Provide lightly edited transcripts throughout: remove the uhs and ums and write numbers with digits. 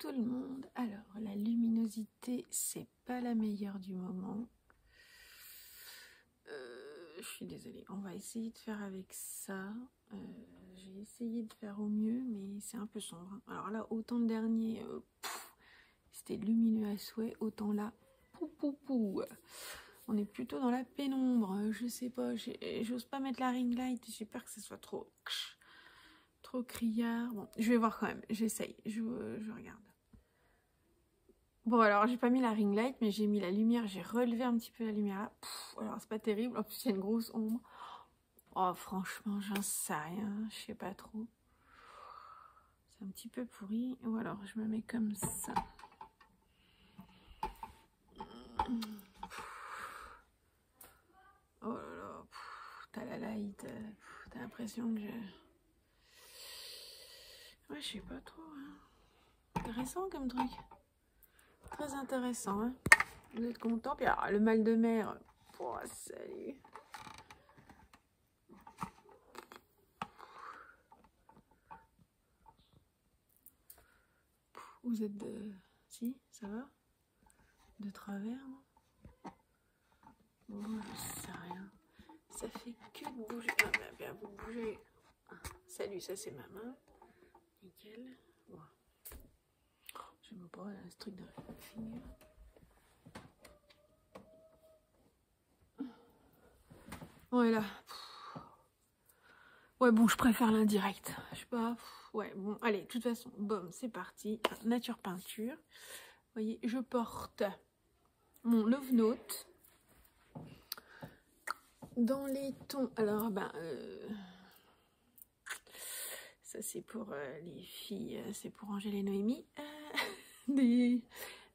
tout le monde. Alors, la luminosité, c'est pas la meilleure du moment. Je suis désolée. On va essayer de faire avec ça. J'ai essayé de faire au mieux, mais c'est un peu sombre. Alors là, autant le dernier, c'était lumineux à souhait, autant là, on est plutôt dans la pénombre. Je sais pas, j'ose pas mettre la ring light. J'ai peur que ce soit trop criard. Bon, je vais voir quand même. J'essaye. Je regarde. Bon, alors, j'ai pas mis la ring light, mais j'ai mis la lumière. J'ai relevé un petit peu la lumière là. Alors, c'est pas terrible. En plus, il y a une grosse ombre. Oh, franchement, j'en sais rien. Je sais pas trop. C'est un petit peu pourri. Ou alors, je me mets comme ça. Oh là là. T'as la light. T'as l'impression que je... Ouais, je sais pas trop. Hein. Intéressant comme truc. Très intéressant. Hein. Vous êtes content? Puis alors, le mal de mer. Oh, salut. Vous êtes de... Si, ça va? De travers, non? Bon, je sais rien. Ça fait que de bouger. Ah, bah, bien, vous bougez. Salut, ça c'est ma main. Nickel. Bon. J'aime pas ce truc de figure. Ouais, là. Ouais, bon, je préfère l'indirect. Je sais pas. Ouais, bon, allez, de toute façon, boum, c'est parti. Nature peinture. Vous voyez, je porte mon Love Note dans les tons. Alors, ben, ça c'est pour les filles, c'est pour Angèle et Noémie.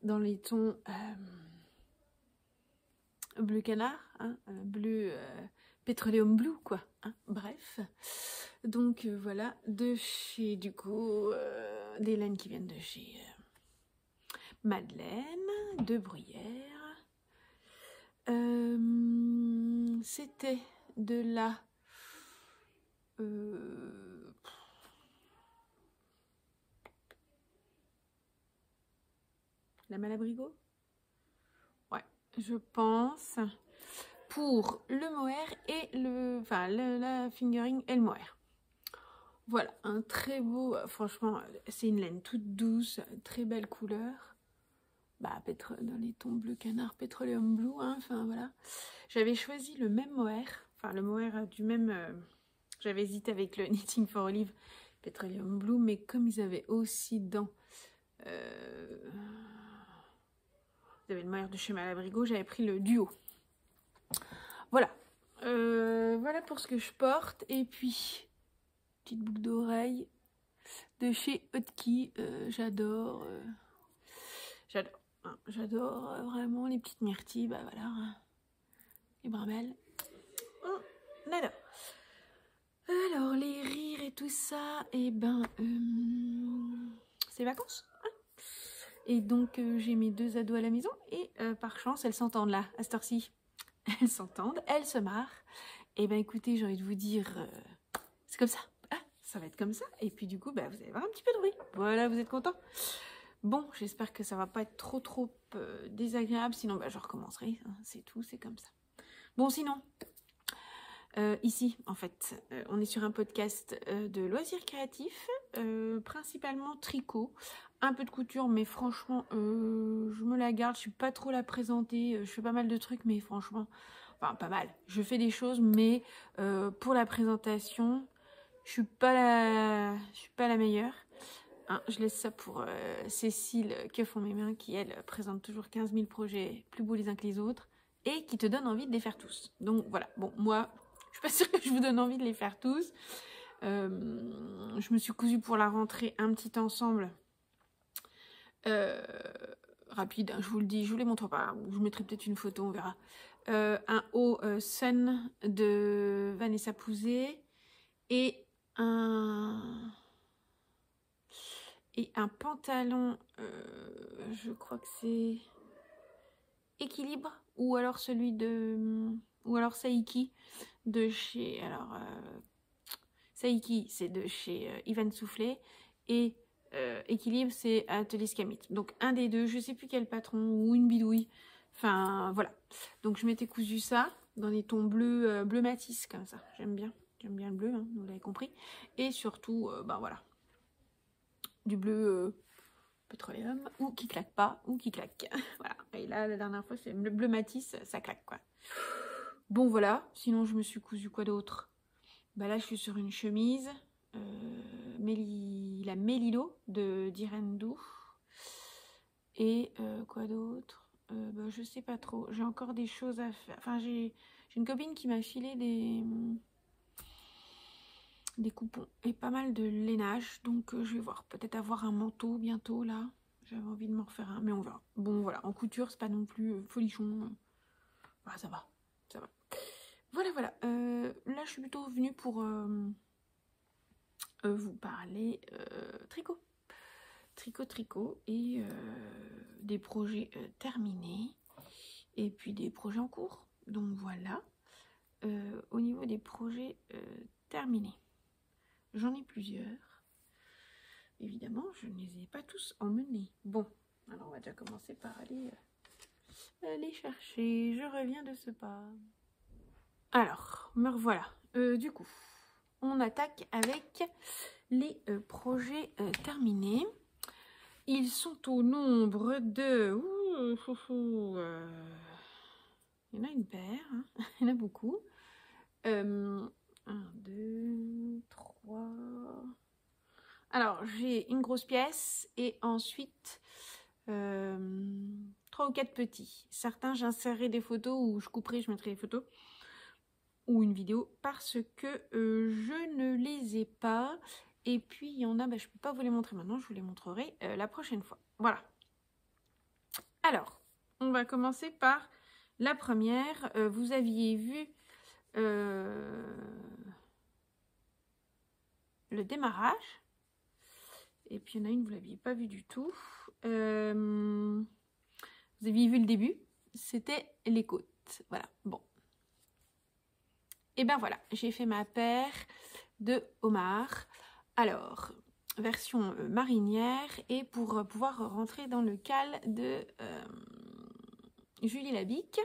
Dans les tons bleu canard, hein, bleu pétroleum blue, quoi. Hein, bref. Donc voilà, de chez, du coup, des laines qui viennent de chez Madeleine, de Bruyère. C'était de la... la Malabrigo? Ouais, je pense. Pour le mohair et le... Enfin, la fingering et le mohair. Voilà, un très beau... Franchement, c'est une laine toute douce, très belle couleur. Bah, dans les tons bleu canard, pétroleum blue, hein, enfin voilà. J'avais choisi le même mohair, enfin le mohair du même... J'avais hésité avec le Knitting for Olive pétroleum blue, mais comme ils avaient aussi dans... Ils avaient le mohair de chez Malabrigo, j'avais pris le duo. Voilà. Voilà pour ce que je porte. Et puis, petite boucle d'oreille de chez Hotki. J'adore. J'adore. Hein, j'adore vraiment les petites myrtilles. Bah voilà. Hein. Les bramelles. On adore. Alors, les rires et tout ça, et ben, c'est vacances. Hein. Et donc, j'ai mes deux ados à la maison. Et par chance, elles s'entendent là, à cette heure-ci. Elles s'entendent, elles se marrent. Et ben, écoutez, j'ai envie de vous dire, c'est comme ça. Hein, ça va être comme ça. Et puis, du coup, bah, vous allez avoir un petit peu de bruit. Voilà, vous êtes contents? Bon, j'espère que ça va pas être trop désagréable. Sinon, bah, je recommencerai. Hein, c'est tout, c'est comme ça. Bon, sinon... ici, en fait, on est sur un podcast de loisirs créatifs, principalement tricot, un peu de couture, mais franchement, je me la garde, je suis pas trop la présenter, je fais pas mal de trucs, mais franchement, enfin pas mal, je fais des choses, mais pour la présentation, je suis pas la meilleure. Hein, je laisse ça pour Cécile, que font mes mains, qui elle présente toujours 15 000 projets plus beaux les uns que les autres, et qui te donne envie de les faire tous. Donc voilà, bon, moi... Je suis pas sûre que je vous donne envie de les faire tous. Je me suis cousue pour la rentrée un petit ensemble. Rapide, hein, je vous le dis, je vous les montre pas. Je vous mettrai peut-être une photo, on verra. Un haut Sun de Vanessa Pouzet et un pantalon, je crois que c'est Équilibre, ou alors celui de... ou alors Saiki de chez... Alors, Saiki, c'est de chez Ivan Soufflé. Et Équilibre, c'est Atelier Scamit. Donc un des deux, je sais plus quel patron, ou une bidouille. Enfin, voilà. Donc je m'étais cousu ça dans des tons bleus, bleu matisse, comme ça. J'aime bien le bleu, hein, vous l'avez compris. Et surtout, ben voilà, du bleu pétroleum, ou qui claque pas, ou qui claque. Voilà. Et là, la dernière fois, c'est le bleu matisse, ça claque, quoi. Bon, voilà. Sinon, je me suis cousu quoi d'autre? Bah là, je suis sur une chemise. La Mélilo de d'Irendou. Et quoi d'autre? Bah, je sais pas trop. J'ai encore des choses à faire. Enfin, j'ai une copine qui m'a filé des coupons et pas mal de lainage. Donc, je vais voir. Peut-être avoir un manteau bientôt, là. J'avais envie de m'en refaire un, mais on verra. Bon, voilà. En couture, c'est pas non plus folichon. Bah, ça va. Ça va. Voilà, voilà. Là, je suis plutôt venue pour vous parler tricot. Tricot et des projets terminés et puis des projets en cours. Donc voilà, au niveau des projets terminés, j'en ai plusieurs. Évidemment, je ne les ai pas tous emmenés. Bon, alors on va déjà commencer par aller les chercher. Je reviens de ce pas. Alors, me revoilà. Du coup, on attaque avec les projets terminés. Ils sont au nombre de... il y en a une paire, hein. Il y en a beaucoup. 1, 2, 3... Alors, j'ai une grosse pièce et ensuite 3 ou 4 petits. Certains, j'insérerai des photos ou je couperai, je mettrai les photos ou une vidéo parce que je ne les ai pas. Et puis, il y en a, bah, je ne peux pas vous les montrer maintenant, je vous les montrerai la prochaine fois. Voilà. Alors, on va commencer par la première. Vous aviez vu le démarrage. Et puis, il y en a une, vous ne l'aviez pas vu du tout. Vous aviez vu le début. C'était les côtes. Voilà, bon. Et ben voilà, j'ai fait ma paire de homards. Alors, version marinière. Et pour pouvoir rentrer dans le cal de Julie Labique,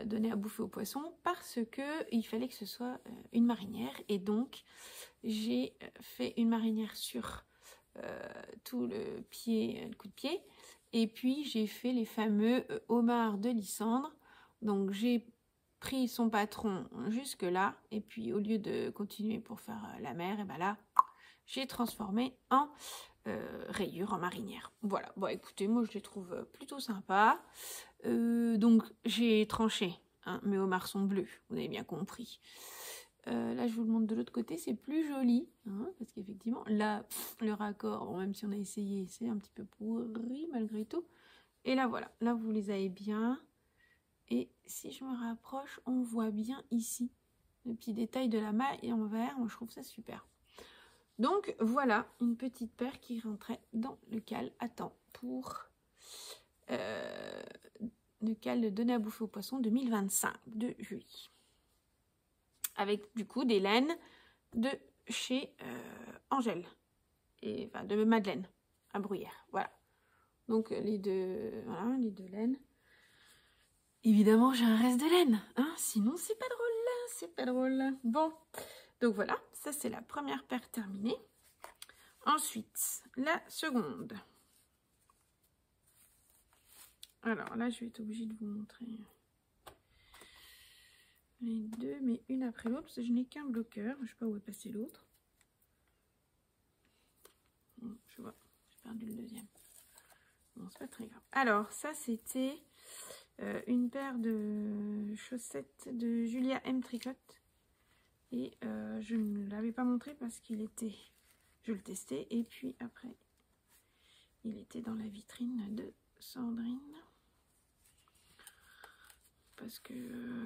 donner à bouffer aux poissons, parce que il fallait que ce soit une marinière. Et donc, j'ai fait une marinière sur tout le pied, le coup de pied. Et puis, j'ai fait les fameux homards de Lysandre. Donc, j'ai pris son patron jusque là. Et puis, au lieu de continuer pour faire la mer, et ben là, j'ai transformé en rayures, en marinière. Voilà. Bon, écoutez, moi, je les trouve plutôt sympas. Donc, j'ai tranché. Hein, mes homards sont bleus. Vous avez bien compris. Là, je vous le montre de l'autre côté, c'est plus joli, hein, parce qu'effectivement, là, le raccord, bon, même si on a essayé, c'est un petit peu pourri malgré tout. Et là, voilà, là, vous les avez bien. Et si je me rapproche, on voit bien ici le petit détail de la maille en vert. Moi, je trouve ça super. Donc, voilà, une petite paire qui rentrait dans le cal à temps pour le cal de donner à bouffer aux poissons 2025 de juillet. Avec du coup des laines de chez Angèle, et enfin de Madeleine à Bruyères. Voilà. Donc les deux laines. Évidemment, j'ai un reste de laine, hein, sinon c'est pas drôle, c'est pas drôle. Bon, donc voilà, ça c'est la première paire terminée. Ensuite, la seconde. Alors là, je vais être obligée de vous montrer les deux, mais une après l'autre, parce que je n'ai qu'un bloqueur. Je ne sais pas où est passé l'autre. Je vois, j'ai perdu le deuxième. Bon, c'est pas très grave. Alors, ça, c'était une paire de chaussettes de Julia M. Tricot. Et je ne l'avais pas montré parce qu'il était... Je le testais. Et puis après, il était dans la vitrine de Sandrine. Parce que,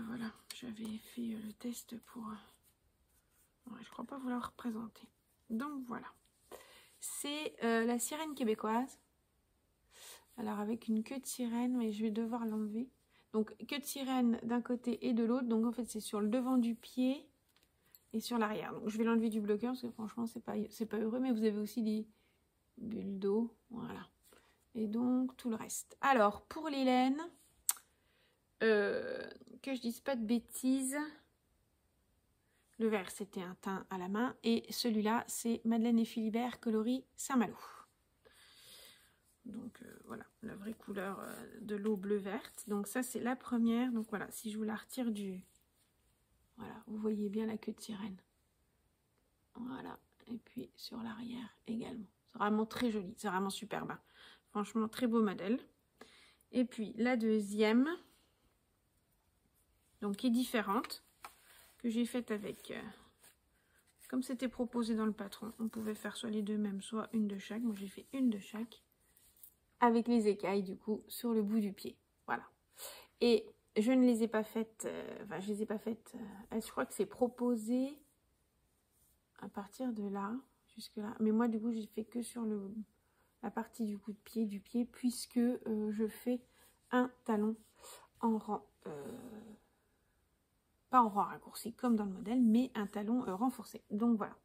voilà, j'avais fait le test pour... ouais, je crois pas vous la représenter. Donc, voilà. C'est la sirène québécoise. Alors, avec une queue de sirène, mais je vais devoir l'enlever. Donc, queue de sirène d'un côté et de l'autre. Donc, en fait, c'est sur le devant du pied et sur l'arrière. Donc, je vais l'enlever du bloqueur parce que franchement, c'est pas heureux. Mais vous avez aussi bulle d'eau, voilà. Et donc tout le reste. Alors pour les laines, que je dise pas de bêtises, le vert c'était un teint à la main et celui-là c'est Madeleine et Philibert coloris Saint-Malo. Donc voilà, la vraie couleur de l'eau bleu verte. Donc ça c'est la première. Donc voilà, si je vous la retire du... Voilà, vous voyez bien la queue de sirène. Voilà, et puis sur l'arrière également. C'est vraiment très joli, c'est vraiment superbe. Hein. Franchement, très beau modèle. Et puis la deuxième, donc qui est différente, que j'ai faite avec... comme c'était proposé dans le patron, on pouvait faire soit les deux mêmes, soit une de chaque. Moi j'ai fait une de chaque. Avec les écailles du coup sur le bout du pied. Voilà. Et je ne les ai pas faites, enfin je les ai pas faites, je crois que c'est proposé à partir de là, jusque là. Mais moi du coup j'ai fait que sur la partie du coup de pied, puisque je fais un talon en rang, pas en rang raccourci comme dans le modèle, mais un talon renforcé. Donc voilà.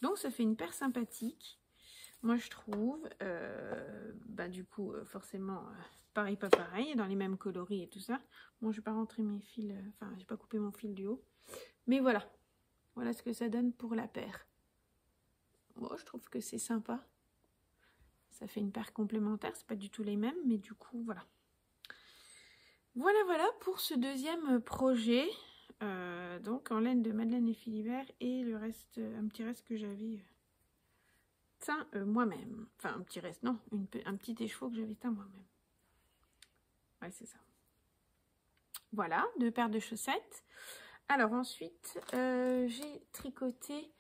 Donc ça fait une paire sympathique. Moi je trouve, du coup forcément pareil pas pareil, dans les mêmes coloris et tout ça. Bon je vais pas rentrer mes fils, enfin j'ai pas coupé mon fil du haut. Mais voilà, voilà ce que ça donne pour la paire. Moi je trouve que c'est sympa. Ça fait une paire complémentaire, c'est pas du tout les mêmes, mais du coup voilà. Voilà pour ce deuxième projet. Donc en laine de Madeleine et Philibert et le reste, un petit reste que j'avais... teint moi-même, enfin un petit reste, non, un petit écheveau que j'avais teint moi-même. Ouais, c'est ça. Voilà, 2 paires de chaussettes. Alors ensuite, j'ai tricoté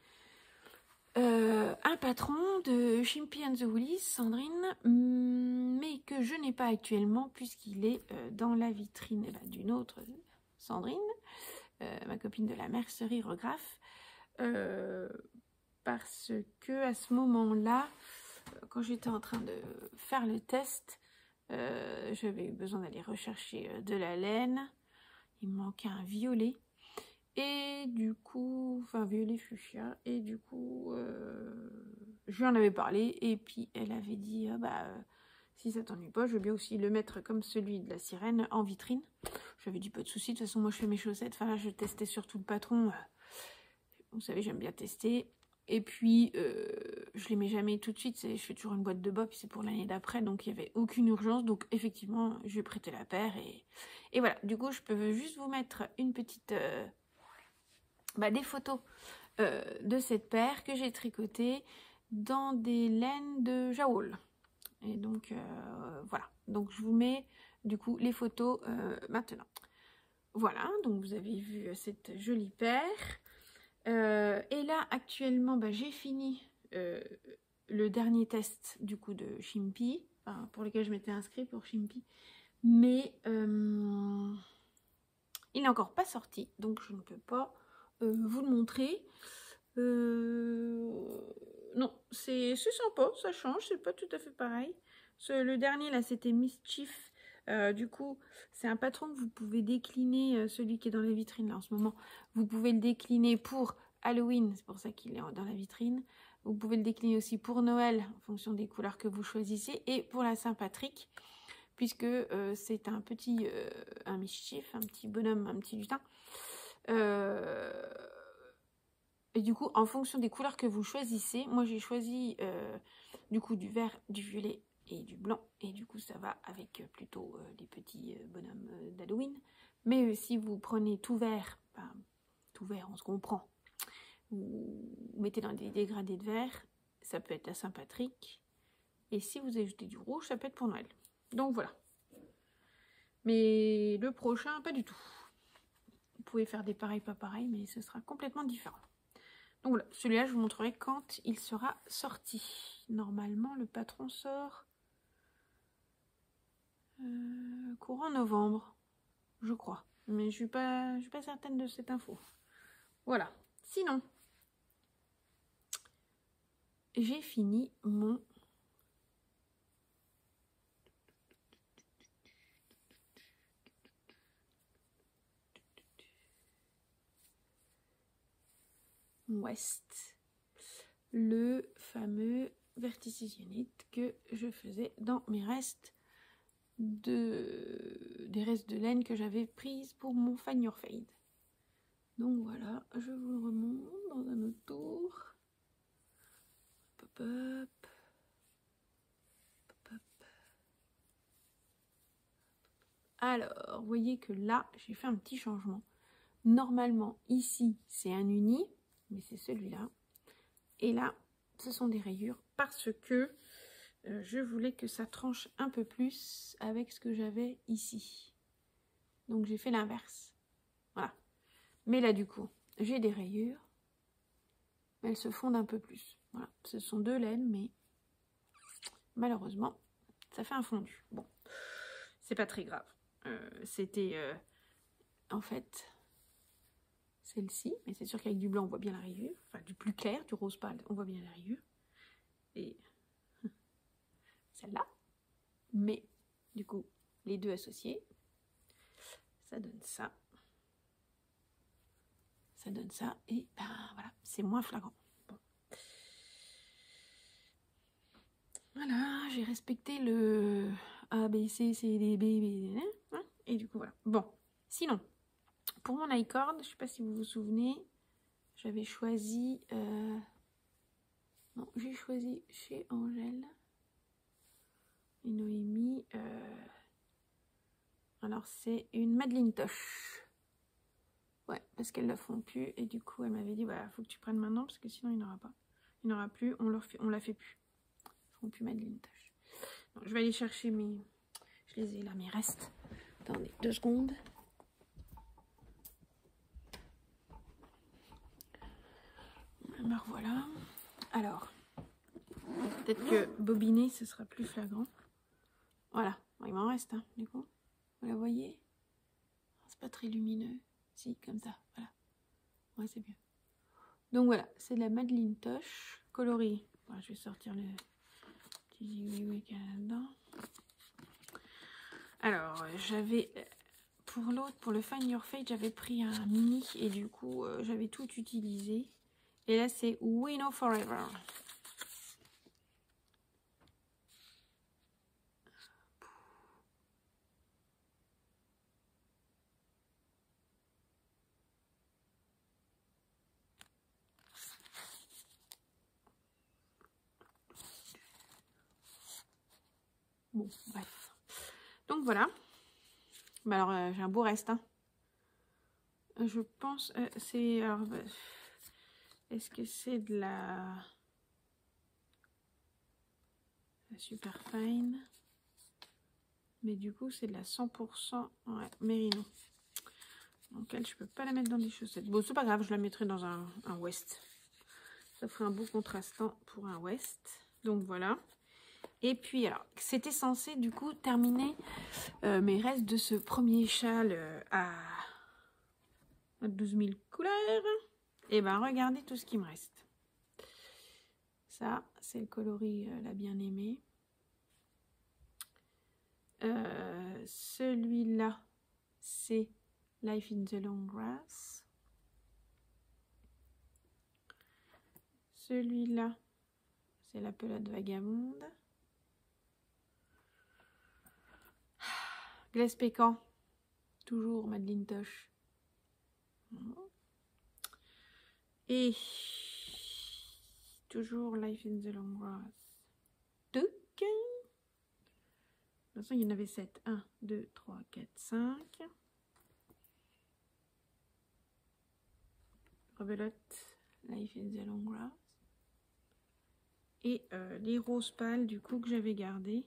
un patron de Chimpy and the Woolies, Sandrine, mais que je n'ai pas actuellement puisqu'il est dans la vitrine d'une autre Sandrine, ma copine de la mercerie Regraphe. Parce que à ce moment-là, quand j'étais en train de faire le test, j'avais eu besoin d'aller rechercher de la laine. Il me manquait un violet. Et du coup, enfin violet fuchsia. Et du coup, je lui en avais parlé. Et puis elle avait dit, si ça t'ennuie pas, je veux bien aussi le mettre comme celui de la sirène en vitrine. J'avais dit pas de souci. De toute façon, moi je fais mes chaussettes. Enfin là, je testais surtout le patron. Vous savez, j'aime bien tester. Et puis, je les mets jamais tout de suite. Je fais toujours une boîte de bas, puis c'est pour l'année d'après. Donc, il n'y avait aucune urgence. Donc, effectivement, je lui ai prêté la paire. Et voilà. Du coup, je peux juste vous mettre une petite... des photos de cette paire que j'ai tricotée dans des laines de Jaoul. Et donc, voilà. Donc, je vous mets, du coup, les photos maintenant. Voilà. Donc, vous avez vu cette jolie paire. Et là actuellement j'ai fini le dernier test du coup de Chimpy, enfin, pour lequel je m'étais inscrite pour Chimpy, mais il n'est encore pas sorti, donc je ne peux pas vous le montrer. Non, c'est sympa, ça change, c'est pas tout à fait pareil. Le dernier là c'était Mischief. Du coup, c'est un patron que vous pouvez décliner, celui qui est dans la vitrine là en ce moment. Vous pouvez le décliner pour Halloween, c'est pour ça qu'il est dans la vitrine. Vous pouvez le décliner aussi pour Noël, en fonction des couleurs que vous choisissez. Et pour la Saint-Patrick, puisque c'est un petit un mischief, un petit bonhomme, un petit lutin. Et du coup, en fonction des couleurs que vous choisissez, moi j'ai choisi du coup du vert, du violet et du blanc, et du coup ça va avec plutôt les petits bonhommes d'Halloween. Mais si vous prenez tout vert, on se comprend, vous mettez dans des dégradés de vert, ça peut être la Saint-Patrick, et si vous ajoutez du rouge, ça peut être pour Noël. Donc voilà. Mais le prochain, pas du tout. Vous pouvez faire des pareils, pas pareils, mais ce sera complètement différent. Donc voilà, celui-là, je vous montrerai quand il sera sorti. Normalement, le patron sort courant novembre, je crois. Mais je suis pas certaine de cette info. Voilà. Sinon, j'ai fini mon West. Le fameux verticillionite que je faisais dans mes restes des restes de laine que j'avais prises pour mon Find Your Fade. Donc voilà, je vous le remonte dans un autre tour. Hop, hop. Hop, hop. Alors, vous voyez que là, j'ai fait un petit changement. Normalement, ici, c'est un uni, mais c'est celui-là. Et là, ce sont des rayures parce que je voulais que ça tranche un peu plus avec ce que j'avais ici. Donc, j'ai fait l'inverse. Voilà. Mais là, du coup, j'ai des rayures. Elles se fondent un peu plus. Voilà. Ce sont deux laines, mais malheureusement, ça fait un fondu. Bon, c'est pas très grave. C'était en fait celle-ci, mais c'est sûr qu'avec du blanc, on voit bien la rayure. Enfin, du plus clair, du rose pâle, on voit bien la rayure. Et celle-là. Mais, du coup, les deux associés, ça donne ça. Ça donne ça. Et ben voilà, c'est moins flagrant. Bon. Voilà, j'ai respecté le A, B, C, C, D, B, B, hein, et du coup, voilà. Bon, sinon, pour mon iCord, je ne sais pas si vous vous souvenez, j'avais choisi... non, j'ai choisi chez Angèle et Noémie. Alors, c'est une Madeleine Toche. Ouais, parce qu'elles ne la font plus. Et du coup, elle m'avait dit, voilà, faut que tu prennes maintenant, parce que sinon, il n'y en aura pas. Il n'y en aura plus, on la fait plus. Ils ne font plus Madeleine Toche. Donc, je vais aller chercher mes... Je les ai là, mes restes. Attendez, 2 secondes. Me revoilà. Alors, peut-être que bobiner, ce sera plus flagrant. Voilà, il m'en reste, hein, du coup. Vous la voyez? C'est pas très lumineux. Si, comme ça, voilà. Ouais, c'est mieux. Donc voilà, c'est de la Madeleine Toche colorée. Voilà, je vais sortir le petit zigouille qu'il y a là-dedans. Alors, j'avais... Pour l'autre, pour le Find Your Fade, j'avais pris un mini et du coup, j'avais tout utilisé. Et là, c'est We Know Forever. Bon, bref. Donc voilà. Bah alors, j'ai un beau reste. Hein. Je pense, c'est... Est-ce que c'est de la super fine? Mais du coup, c'est de la 100% ouais, mérino. Donc elle, je peux pas la mettre dans des chaussettes. Bon, c'est pas grave, je la mettrai dans un west. Ça ferait un beau contrastant pour un west. Donc voilà. Et puis alors, c'était censé du coup terminer mes restes de ce premier châle à 12 000 couleurs. Et ben regardez tout ce qui me reste. Ça, c'est le coloris la bien-aimée. Celui-là, c'est Life in the Long Grass. Celui-là, c'est la pelote vagabonde. Glace pécan, toujours Madeleine Toche. Et toujours Life in the Long Grass. De toute façon, il y en avait 7. 1, 2, 3, 4, 5. Rebelote, Life in the Long Grass. Et les roses pâles, du coup, que j'avais gardé.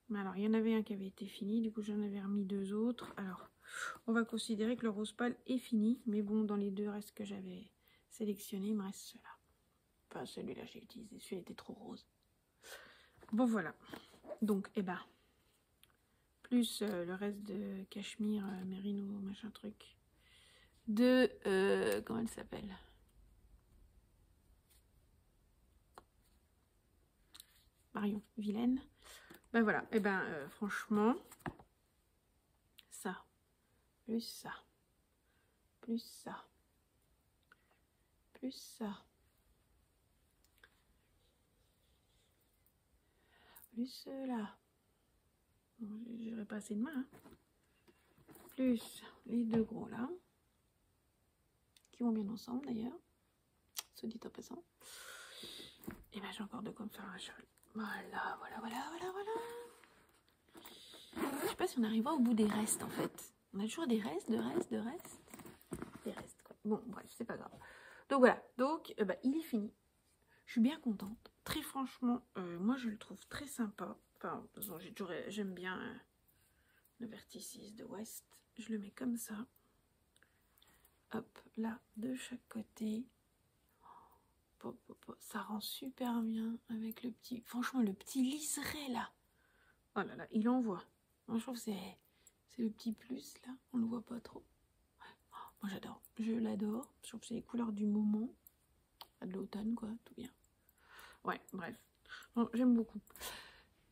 Mais alors, il y en avait un qui avait été fini. Du coup, j'en avais remis 2 autres. Alors, on va considérer que le rose pâle est fini. Mais bon, dans les 2 restes que j'avais sélectionnés, il me reste ceux-là. Enfin, celui-là, j'ai utilisé. Celui-là était trop rose. Bon, voilà. Donc, eh ben, plus le reste de cachemire, mérino, machin truc. De, comment elle s'appelle? Marion Vilaine. Ben voilà, et ben franchement, ça, plus ça, plus ça, plus ça, plus là. Bon, j'aurais pas assez de main. Hein. Plus les deux gros là. Qui vont bien ensemble d'ailleurs. Se dit en passant. Et ben j'ai encore de quoi me faire un chol. Voilà. Je sais pas si on arrivera au bout des restes en fait. On a toujours des restes, des restes quoi. Bon bref, c'est pas grave. Donc voilà, donc il est fini. Je suis bien contente. Très franchement, moi je le trouve très sympa. Enfin, de toute façon, j'aime bien le Vertices de West. Je le mets comme ça. Hop, là, de chaque côté. Ça rend super bien avec le petit... Franchement, le petit liseré là. Oh là là, il envoie. Moi, je trouve que c'est le petit plus là. On le voit pas trop. Moi, j'adore. Je l'adore. Je trouve que c'est les couleurs du moment. De l'automne, quoi. Tout bien. Ouais, bref. Bon, j'aime beaucoup.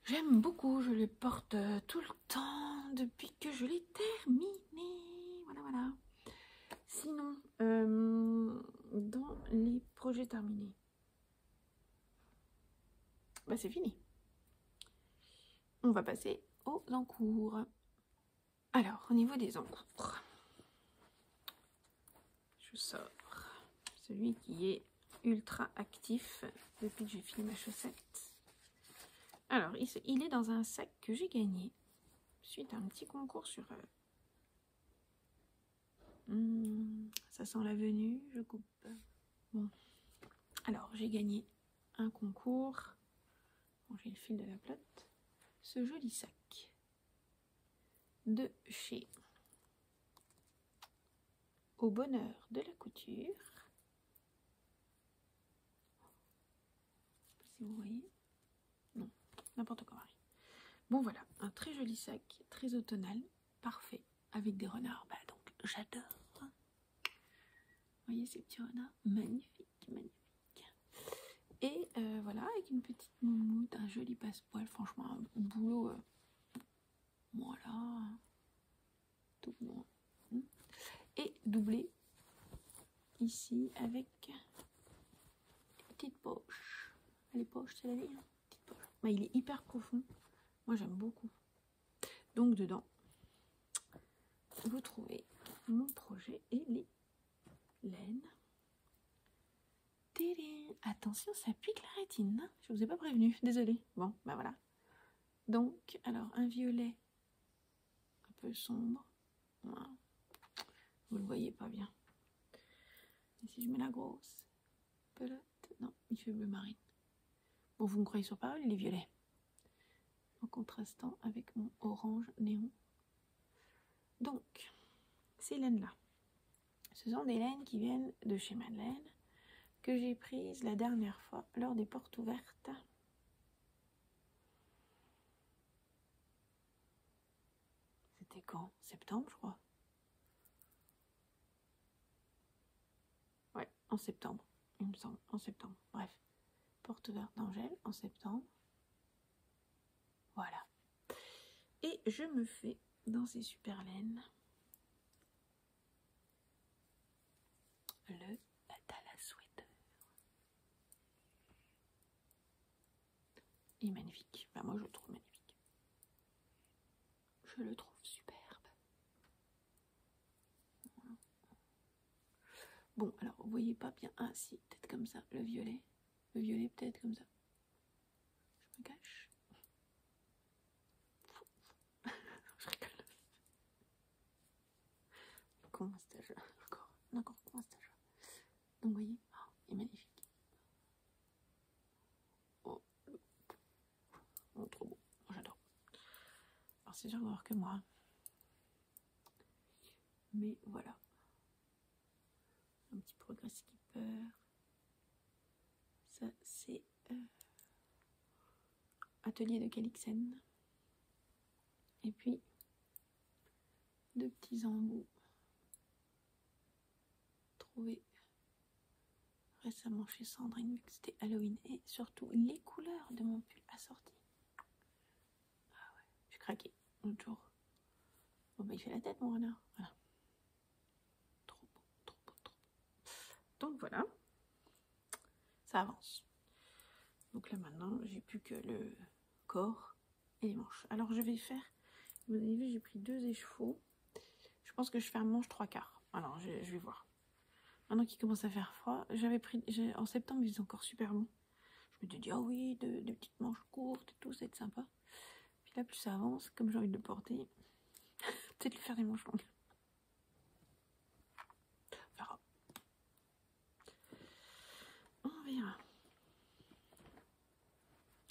J'aime beaucoup. Je les porte tout le temps depuis que je l'ai terminé. Voilà. Sinon, dans les projets terminés, c'est fini. On va passer aux encours. Alors, au niveau des encours, je sors celui qui est ultra actif depuis que j'ai fini ma chaussette. Alors, il est dans un sac que j'ai gagné suite à un petit concours sur... ça sent la venue, je coupe. Bon, alors j'ai gagné un concours. Bon, j'ai le fil de la pelote. Ce joli sac de chez Au Bonheur de la Couture. Si vous voyez. Non, n'importe quoi. Bon voilà, un très joli sac, très automnal, parfait, avec des renards. Donc j'adore. Vous voyez ces petits renards, magnifique. Et voilà, avec une petite moumoute, un joli passe-poil, franchement un boulot. Voilà, tout bon. Et doublé ici avec une petite poche. Les poches, c'est la vie, hein, petite poche. Il est hyper profond. Moi j'aime beaucoup. Donc dedans, vous trouvez mon projet et les laines. Attention, ça pique la rétine. Hein, je vous ai pas prévenu, désolée. Bon, voilà. Donc, alors un violet un peu sombre. Voilà. Vous le voyez pas bien. Et si je mets la grosse pelote, non, il fait bleu marine. Bon, vous me croyez sur parole, il est violet. En contrastant avec mon orange néon. Donc, ces laines-là, ce sont des laines qui viennent de chez Madeleine, que j'ai prises la dernière fois lors des portes ouvertes. C'était quand? Septembre, je crois. Ouais, en septembre, il me semble, en septembre. Bref, porte ouverte d'Angèle en septembre. Voilà. Et je me fais dans ces super laines le Atala Sweater. Il est magnifique. Moi, je le trouve magnifique. Je le trouve superbe. Voilà. Bon, alors, vous voyez pas bien. Ah, si, peut-être comme ça, le violet. Le violet, peut-être comme ça. Je me cache. Je rigole. Comment c'est jeu encore comment c'est jeu. Donc, vous voyez, il est magnifique. Oh, trop beau. J'adore. Alors, c'est sûr d'avoir que moi. Mais voilà. Un petit progrès skipper. Ça, c'est Atelier de Calixen. Et puis, deux petits embouts trouvés récemment chez Sandrine, vu que c'était Halloween. Et surtout, les couleurs de mon pull assorti. Ah ouais, j'ai craqué l'autre jour. Bon, il fait la tête, mon renard. Voilà. Trop beau, trop beau, trop beau. Donc voilà, ça avance. Donc là maintenant, j'ai plus que le corps et les manches. Alors je vais faire, vous avez vu, j'ai pris 2 écheveaux. Je pense que je fais un manche 3/4. Alors je vais voir. Maintenant qu'il commence à faire froid, en septembre il faisait encore super bon. Je me suis dit, ah oui, de petites manches courtes et tout, ça va être sympa. Puis là, plus ça avance, comme j'ai envie de le porter, peut-être lui faire des manches longues. On verra. On verra.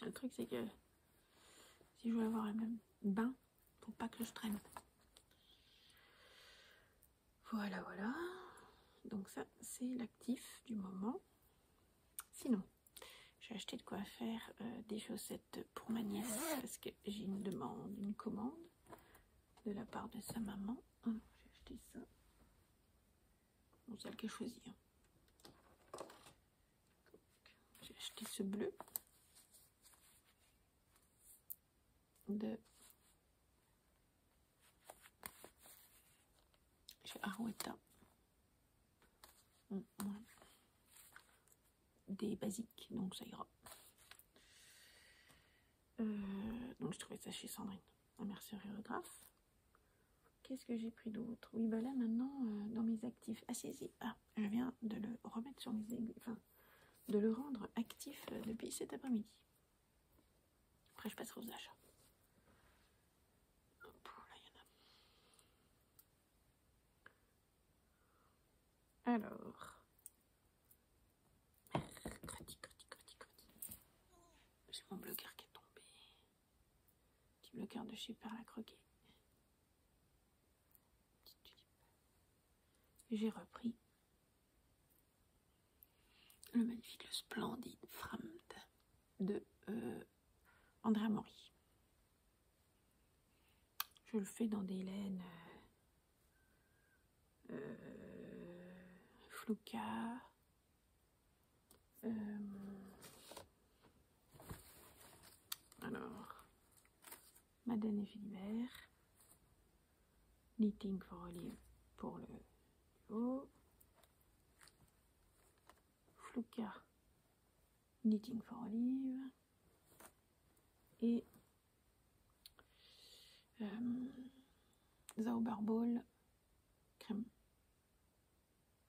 Le truc, c'est que si je veux avoir le même bain, faut pas que je traîne. Voilà, voilà. Donc ça, c'est l'actif du moment. Sinon, j'ai acheté de quoi faire des chaussettes pour ma nièce parce que j'ai une commande de la part de sa maman. Alors, j'ai acheté ça. Bon, c'est elle qui a choisi. Hein. J'ai acheté ce bleu de chez Arweta. Des basiques, donc ça ira. Donc je trouvais ça chez Sandrine, la mercerie-graphe. Qu'est-ce que j'ai pris d'autre? Oui, bah là maintenant, dans mes actifs. Ah si, ah, je viens de le remettre sur mes aiguilles, enfin, de le rendre actif depuis cet après-midi. Après, je passerai aux achats. Hop, là, il y en a. Alors, mercredi. J'ai mon bloqueur qui est tombé. Petit bloqueur de chez Perle à croquer. J'ai repris le magnifique, le splendide Framd de Andrea Mori. Je le fais dans des laines Fluka, alors Madeleine et Philibert, Knitting for Olive pour le haut, Fluka, Knitting for Olive et Zauberball crème,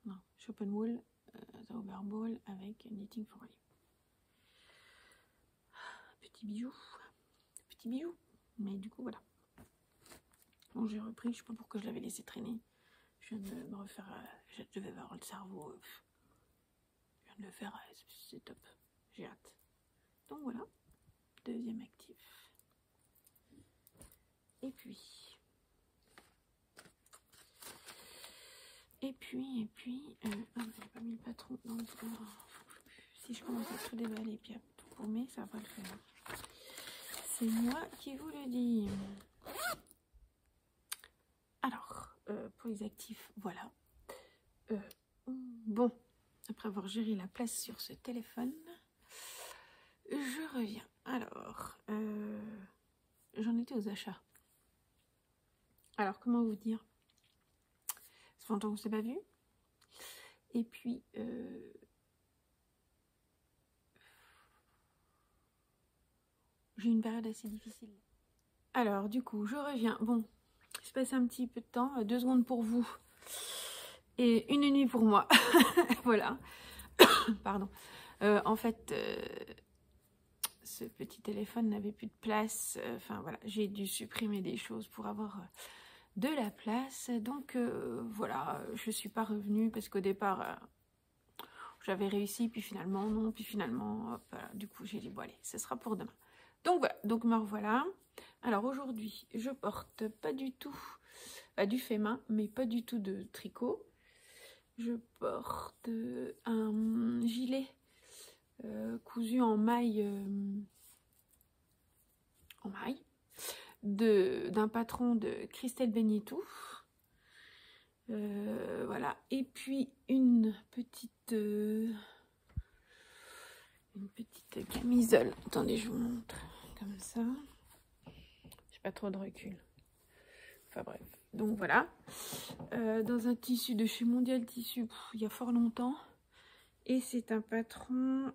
non, Schopenwool Zauberball avec Knitting for Olive. Petit bijou, mais du coup voilà. Bon, j'ai repris, je sais pas pourquoi je l'avais laissé traîner. Je viens de me refaire, je devais avoir le cerveau, je viens de le faire, c'est top, j'ai hâte. Donc voilà, deuxième actif. Et puis, j'ai pas mis le patron dans le si je commence à tout déballer et puis à tout paumer, ça va pas le faire. C'est moi qui vous le dis. Alors, pour les actifs, voilà. Bon, après avoir géré la place sur ce téléphone, je reviens. Alors, j'en étais aux achats. Alors, comment vous dire? Ça fait longtemps qu'on ne s'est pas vu. Et puis, j'ai une période assez difficile. Alors, du coup, je reviens. Bon, il se passe un petit peu de temps. 2 secondes pour vous. Et 1 nuit pour moi. Voilà. Pardon. En fait, ce petit téléphone n'avait plus de place. Enfin, voilà. J'ai dû supprimer des choses pour avoir de la place. Donc, voilà. Je ne suis pas revenue parce qu'au départ... j'avais réussi, puis finalement, non, puis finalement, hop, voilà. Du coup, j'ai dit, bon, allez, ce sera pour demain. Donc, voilà, donc me revoilà. Alors, aujourd'hui, je porte pas du tout, du fait main, mais pas du tout de tricot. Je porte un gilet cousu en maille, d'un patron de Christelle Benito. Voilà, et puis une petite camisole. Attendez, je vous montre comme ça. J'ai pas trop de recul. Enfin bref, donc voilà. Dans un tissu de chez Mondial Tissu, il y a fort longtemps. Et c'est un patron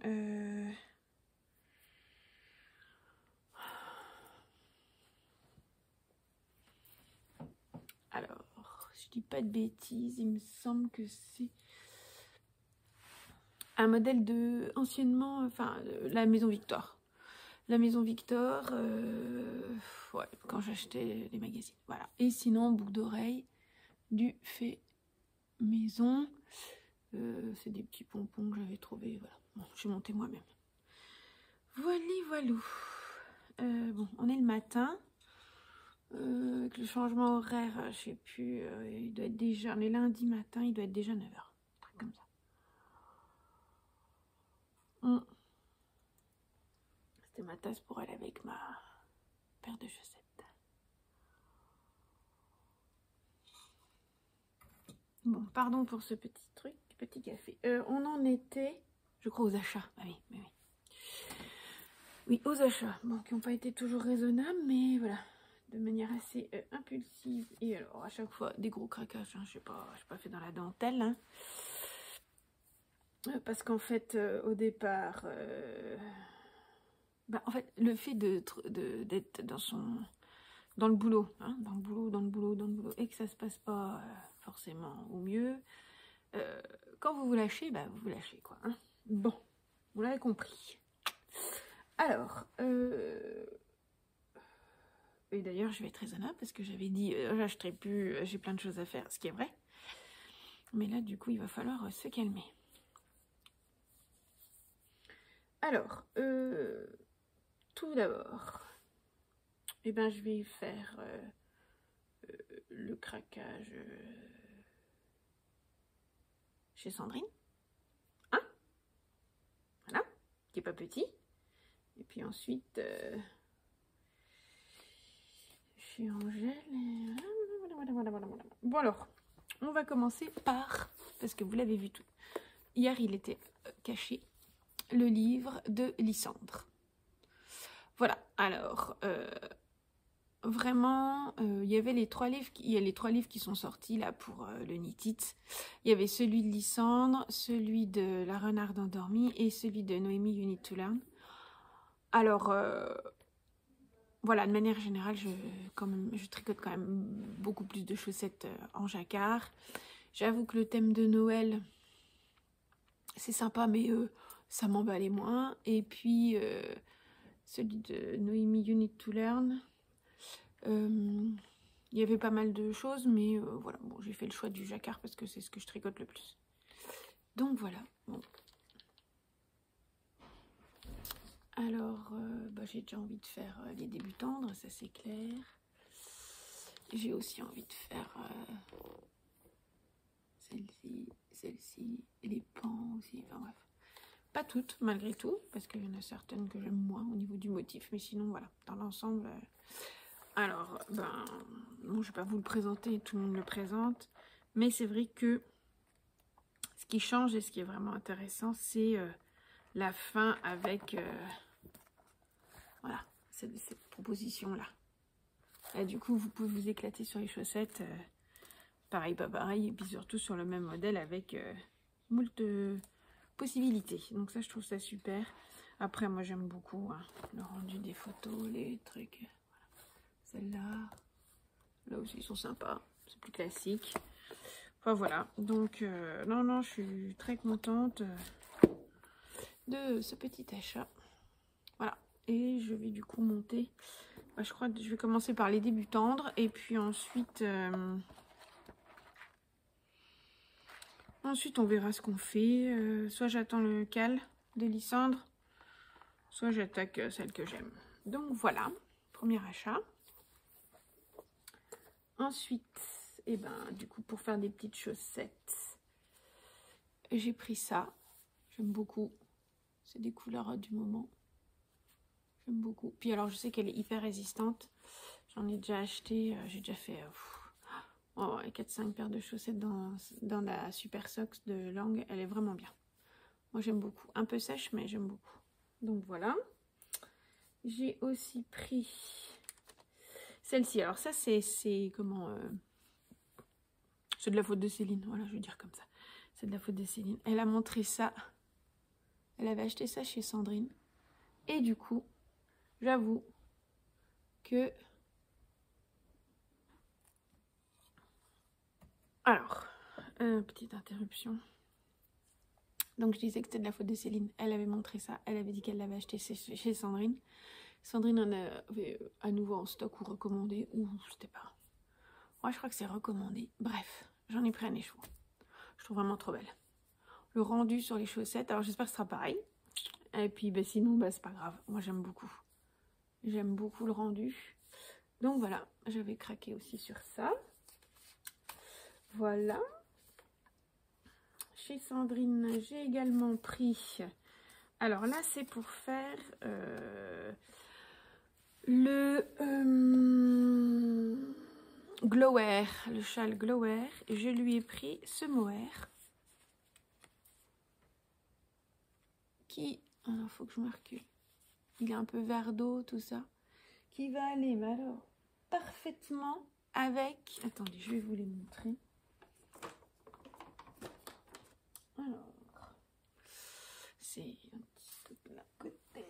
Alors, si je dis pas de bêtises, il me semble que c'est un modèle de anciennement, enfin, la Maison Victor. La Maison Victor, ouais, quand j'achetais les magazines, voilà. Et sinon, boucle d'oreille du fait maison. C'est des petits pompons que j'avais trouvés, voilà. Bon, j'ai monté moi-même. Voilou. Bon, on est le matin. Avec le changement horaire, je sais plus, il doit être déjà, on est lundi matin, il doit être déjà 9h. Un truc comme ça. C'était ma tasse pour aller avec ma paire de chaussettes. Bon, pardon pour ce petit truc, petit café. On en était, je crois, aux achats. Ah oui, oui. Oui, aux achats. Bon, qui n'ont pas été toujours raisonnables, mais voilà. De manière assez impulsive. Et alors, à chaque fois, des gros craquages. Hein, je n'ai pas fait dans la dentelle. Hein. Parce qu'en fait, au départ... en fait, le fait d'être dans le boulot, hein, dans le boulot, et que ça se passe pas forcément au mieux, quand vous vous lâchez, vous vous lâchez, quoi. Hein. Bon, vous l'avez compris. Alors, et d'ailleurs, je vais être raisonnable parce que j'avais dit, j'achèterai plus, j'ai plein de choses à faire, ce qui est vrai. Mais là, du coup, il va falloir se calmer. Alors, tout d'abord, je vais faire le craquage chez Sandrine. Hein? Voilà, qui est pas petit. Et puis ensuite, chez Angèle. Voilà. Bon alors, on va commencer par, parce que vous l'avez vu tout. Hier, il était caché, le livre de Lysandre. Voilà, alors, vraiment, il y avait les 3 livres, il y a les 3 livres qui sont sortis là pour le Nitit. Il y avait celui de Lysandre, celui de La Renarde endormie et celui de Noémie You Need to Learn. Alors, voilà, de manière générale, je tricote quand même beaucoup plus de chaussettes en jacquard. J'avoue que le thème de Noël, c'est sympa, mais ça m'emballait moins. Et puis, celui de Noémie You Need to Learn, il y avait pas mal de choses, mais voilà, bon, j'ai fait le choix du jacquard parce que c'est ce que je tricote le plus. Donc voilà, bon. Alors, j'ai déjà envie de faire les débuts tendres, ça c'est clair. J'ai aussi envie de faire celle-ci, et les pans aussi, enfin bref. Pas toutes, malgré tout, parce qu'il y en a certaines que j'aime moins au niveau du motif, mais sinon, voilà, dans l'ensemble... Alors, bon, je vais pas vous le présenter, tout le monde le présente, mais c'est vrai que ce qui change et ce qui est vraiment intéressant, c'est la fin avec... voilà, cette proposition-là. Et du coup, vous pouvez vous éclater sur les chaussettes, pareil, pas pareil, et puis surtout sur le même modèle avec moult possibilités. Donc ça, je trouve ça super. Après, moi, j'aime beaucoup hein, le rendu des photos, les trucs. Voilà. Celles-là, là aussi, ils sont sympas. C'est plus classique. Enfin, voilà. Donc, non, je suis très contente de ce petit achat. Voilà. Et je vais du coup monter. Je crois que je vais commencer par les débuts tendres. Et puis ensuite... Ensuite, on verra ce qu'on fait. Soit j'attends le cal de Lysandre, soit j'attaque celle que j'aime. Donc voilà, premier achat. Ensuite, du coup, pour faire des petites chaussettes, j'ai pris ça. J'aime beaucoup. C'est des couleurs du moment. J'aime beaucoup. Puis alors, je sais qu'elle est hyper résistante. J'en ai déjà acheté. J'ai déjà fait 4-5 paires de chaussettes dans la Super Socks de Lang. Elle est vraiment bien. Moi, j'aime beaucoup. Un peu sèche, mais j'aime beaucoup. Donc, voilà. J'ai aussi pris celle-ci. Alors, ça, c'est comment... c'est de la faute de Céline. Voilà, je veux dire comme ça. C'est de la faute de Céline. Elle a montré ça. Elle avait acheté ça chez Sandrine. Et du coup, j'avoue que... Alors, petite interruption. Donc je disais que c'était de la faute de Céline. Elle avait montré ça. Elle avait dit qu'elle l'avait acheté chez Sandrine. Sandrine en avait à nouveau en stock ou recommandé. Ou c'était pas. Moi je crois que c'est recommandé. Bref, j'en ai pris un écheveau. Je trouve vraiment trop belle. Le rendu sur les chaussettes. Alors j'espère que ce sera pareil. Et puis bah, sinon bah, c'est pas grave. Moi j'aime beaucoup. J'aime beaucoup le rendu. Donc voilà, j'avais craqué aussi sur ça. Voilà. Chez Sandrine, j'ai également pris... Alors là, c'est pour faire le Glower, le châle Glower. Je lui ai pris ce mohair qui... Alors, faut que je me recule. Il est un peu vert d'eau, tout ça. Qui va aller, mais alors, parfaitement avec... Attendez, je vais vous les montrer. Alors, c'est un petit peu de la côté.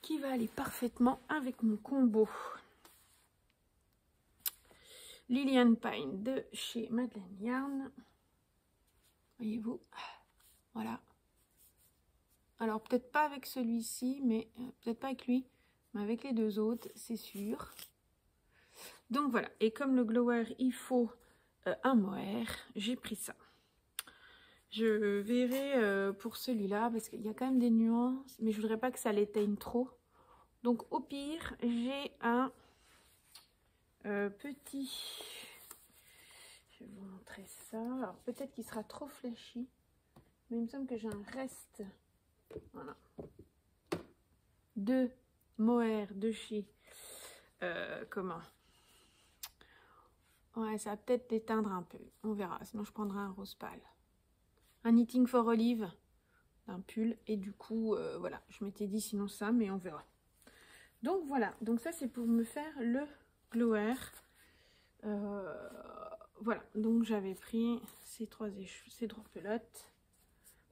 Qui va aller parfaitement avec mon combo. Lilian Pine de chez Madeleine Yarn. Voyez-vous, voilà. Alors peut-être pas avec celui-ci, mais peut-être pas avec lui, mais avec les deux autres, c'est sûr. Donc voilà, et comme le Glower, il faut un mohair, j'ai pris ça. Je verrai pour celui-là, parce qu'il y a quand même des nuances, mais je voudrais pas que ça l'éteigne trop. Donc au pire, j'ai un petit... Je vais vous montrer ça. Alors peut-être qu'il sera trop flashy, mais il me semble que j'ai un reste... Voilà. De mohair de chez... comment? Ouais, ça va peut-être l'éteindre un peu. On verra. Sinon, je prendrai un rose pâle. Un Knitting for Olive d'un pull. Et du coup, voilà. Je m'étais dit sinon ça, mais on verra. Donc, voilà. Donc, ça, c'est pour me faire le Glower. Voilà. Donc, j'avais pris ces trois pelotes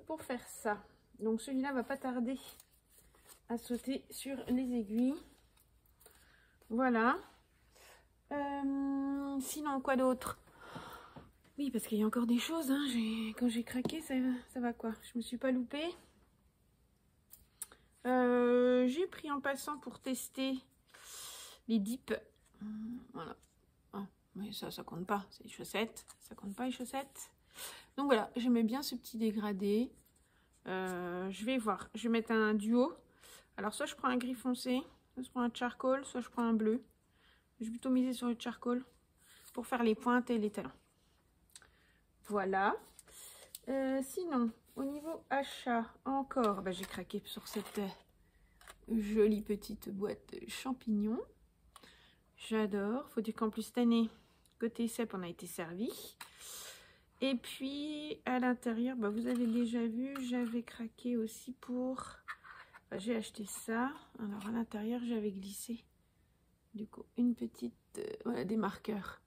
pour faire ça. Donc, celui-là va pas tarder à sauter sur les aiguilles. Voilà. Sinon, quoi d'autre? Oui, parce qu'il y a encore des choses. Hein. Quand j'ai craqué, ça va quoi? Je me suis pas loupée. J'ai pris en passant pour tester les dips. Voilà. Ah, mais ça compte pas. C'est les chaussettes. Ça compte pas les chaussettes. Donc voilà, j'aimais bien ce petit dégradé. Je vais voir. Je vais mettre un duo. Alors, soit je prends un gris foncé, soit je prends un charcoal, soit je prends un bleu. Je vais plutôt miser sur le charcoal pour faire les pointes et les talons. Voilà. Sinon, au niveau achat, encore, bah, j'ai craqué sur cette jolie petite boîte de champignons. J'adore. Faut dire qu'en plus, cette année, côté cèpe, on a été servi. Et puis, à l'intérieur, bah, vous avez déjà vu, j'avais craqué aussi pour... Bah, j'ai acheté ça. Alors, à l'intérieur, j'avais glissé, du coup, une petite... voilà, des marqueurs.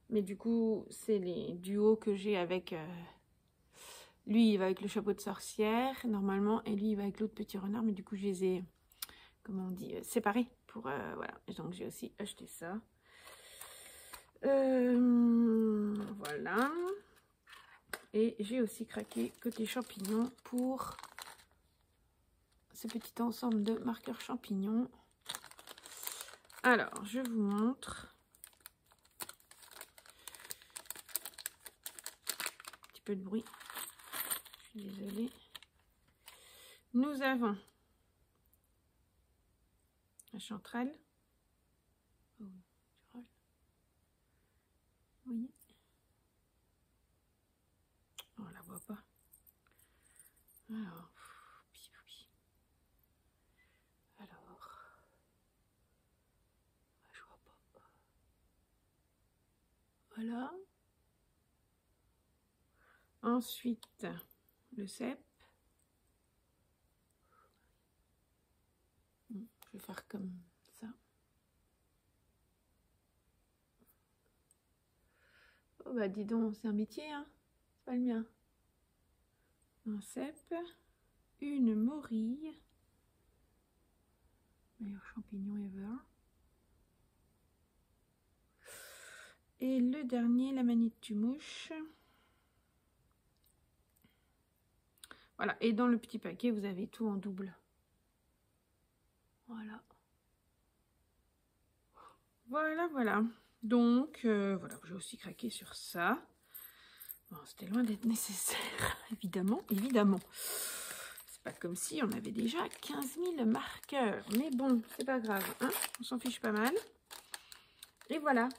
Mais du coup, c'est les duos que j'ai avec... lui, il va avec le chapeau de sorcière, normalement, et lui, il va avec l'autre petit renard. Mais du coup, je les ai, comment on dit, séparés. Pour, voilà. Et donc, j'ai aussi acheté ça. Voilà. Et j'ai aussi craqué côté champignons pour ce petit ensemble de marqueurs champignons. Alors, je vous montre. Un petit peu de bruit. Je suis désolée. Nous avons la chanterelle. Oh, vous voyez? On la voit pas. Alors, je vois pas. Voilà. Ensuite, le cèpe. Je vais faire comme ça. Oh bah dis donc, c'est un métier, hein. C'est pas le mien. Un cèpe, une morille, meilleur champignon ever. Et le dernier, la manite tumouche. Voilà, et dans le petit paquet, vous avez tout en double. Voilà. Voilà, voilà. Donc, voilà, j'ai aussi craqué sur ça. Bon, c'était loin d'être nécessaire, évidemment, évidemment. C'est pas comme si on avait déjà 15 000 marqueurs. Mais bon, c'est pas grave, hein, on s'en fiche pas mal. Et voilà.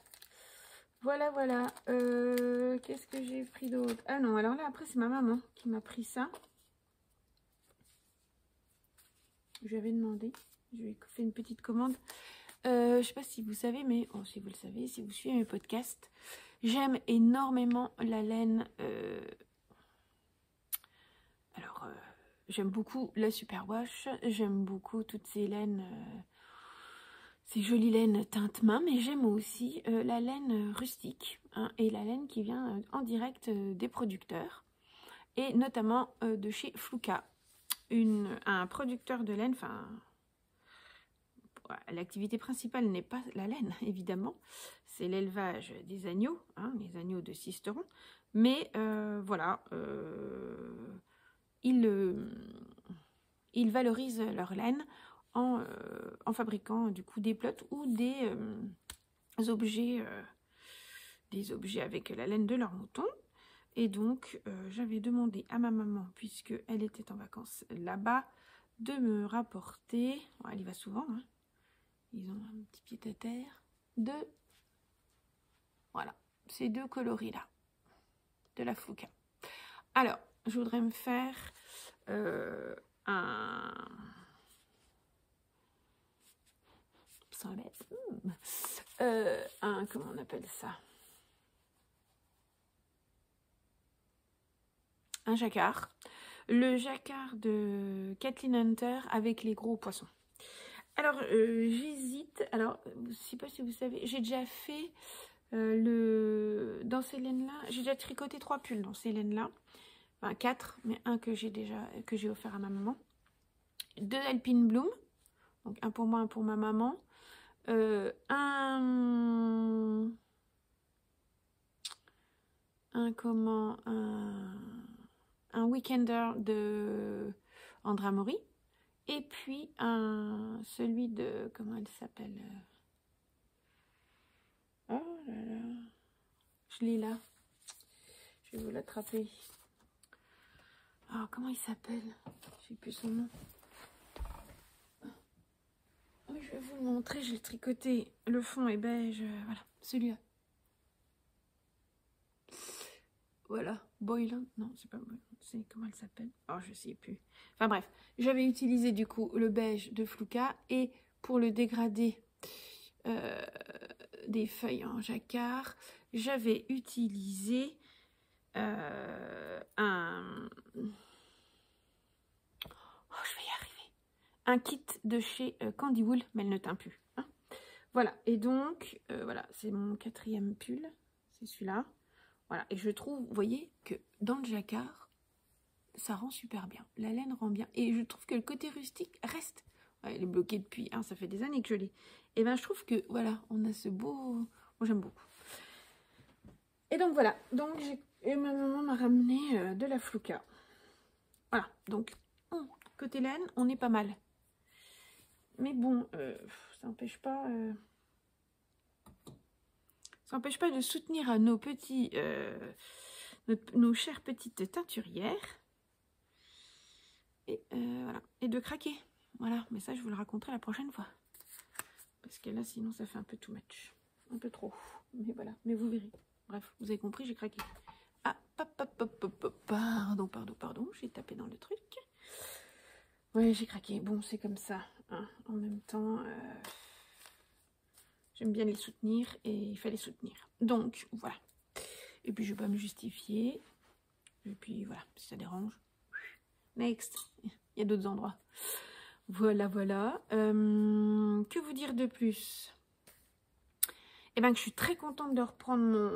Voilà, voilà. Qu'est-ce que j'ai pris d'autre? Ah non, alors là, après, c'est ma maman qui m'a pris ça. Je lui avais demandé. Je lui ai fait une petite commande. Je sais pas si vous savez, mais oh, si vous le savez, si vous suivez mes podcasts, j'aime énormément la laine. Alors, j'aime beaucoup la Superwash. J'aime beaucoup toutes ces laines, ces jolies laines teinte main, mais j'aime aussi la laine rustique, hein, et la laine qui vient en direct des producteurs, et notamment de chez Fluka, un producteur de laine, enfin... L'activité principale n'est pas la laine, évidemment, c'est l'élevage des agneaux, hein, les agneaux de Sisteron, mais voilà, ils valorisent leur laine en fabriquant du coup des pelotes ou des objets avec la laine de leur mouton. Et donc, j'avais demandé à ma maman, puisqu'elle était en vacances là-bas, de me rapporter, bon, elle y va souvent, hein, ils ont un petit pied à terre, voilà, ces deux coloris-là, de la Fluka. Alors, je voudrais me faire un... Sans bête. Comment on appelle ça? Un jacquard. Le jacquard de Kathleen Hunter avec les gros poissons. Alors, j'hésite. Alors, je ne sais pas si vous savez, j'ai déjà fait dans ces laines-là, j'ai déjà tricoté 3 pulls dans ces laines-là. Enfin, 4, mais un que j'ai offert à ma maman. 2 Alpine Bloom. Donc, un pour moi, un pour ma maman. Un Weekender de Andra Mori. Et puis, celui de... Comment elle s'appelle? Oh là là. Je l'ai là. Je vais vous l'attraper. Oh, comment il s'appelle? Je sais plus son nom. Oui, je vais vous le montrer. J'ai tricoté. Le fond est beige. Voilà, celui-là. Voilà, Boylan. Non, c'est pas Boylan. C'est comment elle s'appelle? Oh, je sais plus. Enfin bref, j'avais utilisé du coup le beige de Fluka, et pour le dégradé des feuilles en jacquard, j'avais utilisé un kit de chez Candy Wool, mais elle ne teint plus, hein. Voilà, et donc voilà, c'est mon 4e pull, c'est celui-là. Voilà, et je trouve, vous voyez, que dans le jacquard, ça rend super bien. La laine rend bien. Et je trouve que le côté rustique reste. Ouais, il est bloqué depuis, hein, ça fait des années que je l'ai. Et bien, je trouve que, voilà, on a ce beau... Moi, j'aime beaucoup. Et donc, voilà. Donc, ma maman m'a ramené de la Fluka. Voilà. Donc, côté laine, on est pas mal. Mais bon, ça n'empêche pas... Ça n'empêche pas de soutenir nos petits... nos chères petites teinturières. Et voilà. Et de craquer. Voilà. Mais ça, je vous le raconterai la prochaine fois. Parce que là, sinon, ça fait un peu too much. Un peu trop. Mais voilà. Mais vous verrez. Bref, vous avez compris, j'ai craqué. Ah, pardon. J'ai tapé dans le truc. Ouais, j'ai craqué. Bon, c'est comme ça. Hein. En même temps, j'aime bien les soutenir et il fallait soutenir. Donc, voilà. Et puis, je vais pas me justifier. Et puis, voilà, si ça dérange. Next. Il y a d'autres endroits. Voilà, voilà. Que vous dire de plus? Eh bien, que je suis très contente de reprendre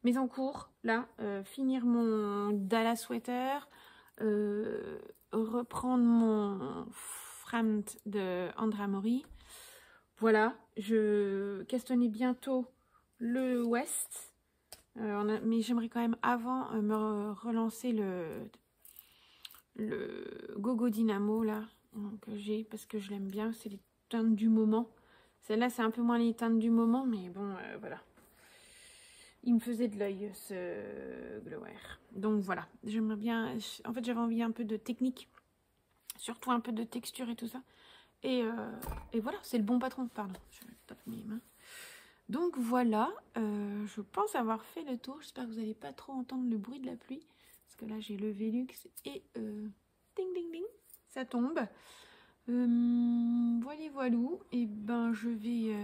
mes en cours, là, finir mon Dalla Sweater, reprendre mon Framed de Andrea Mori. Voilà, je questionnais bientôt le West, mais j'aimerais quand même avant me relancer le Gogo Dynamo là, que j'ai parce que je l'aime bien, c'est les teintes du moment. Celle-là, c'est un peu moins les teintes du moment, mais bon, voilà. Il me faisait de l'œil, ce Glower. Donc voilà, j'aimerais bien... En fait, j'avais envie un peu de technique, surtout un peu de texture et tout ça. Et voilà, c'est le bon patron, pardon. Je tape mes mains. Donc voilà, je pense avoir fait le tour. J'espère que vous n'allez pas trop entendre le bruit de la pluie. Parce que là, j'ai le Velux et... ding, ding, ding, ça tombe. Voilà, voilou. Et ben, je vais...